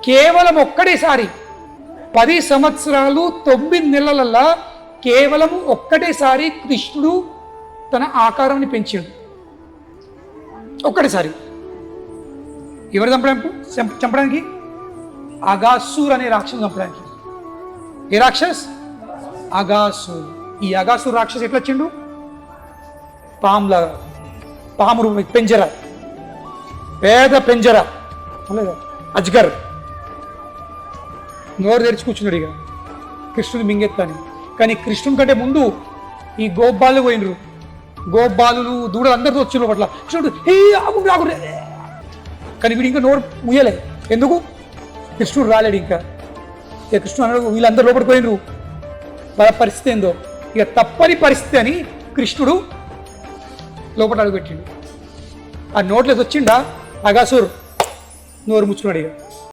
కేవలం ఒక్కటేసారి 10 సంవత్సరాలు 9 నెలలల్లా కేవలం ఒక్కటేసారి కృష్ణుడు తన ఆకారాన్ని పెంచాడు. ఒక్కటేసారి. ఎవరు చంపడానికి? అగాసుర్ అనే రాక్షసు చంపడానికి. ఏ రాక్షస్? అగాసుర్. ఈ అగాసుర్ రాక్షసు ఎట్లా వచ్చిండు? పాము పెంజర, పేద పెంజర, అజ్గర్. నోరు తెరిచి కూర్చున్నాడు ఇక కృష్ణుని మింగెత్తాని. కానీ కృష్ణుని కంటే ముందు ఈ గోపాలు పోయినరు. గోపాలు దూడలు అందరితో వచ్చిన పట్ల కృష్ణుడు ఆగు. కానీ వీడు ఇంకా నోరు ముయ్యలే. ఎందుకు? కృష్ణుడు రాలేడు ఇంకా. ఇక కృష్ణుడు అన్నాడు వీళ్ళందరూ లోపలికి పోయినరు. వాళ్ళ పరిస్థితి ఏందో ఇక తప్పని పరిస్థితి అని కృష్ణుడు లోపల అడుగుపెట్టిండు. ఆ నోట్లోకి వచ్చిండా అగాసుర్ నోరు ముచ్చుకున్నాడు ఇక.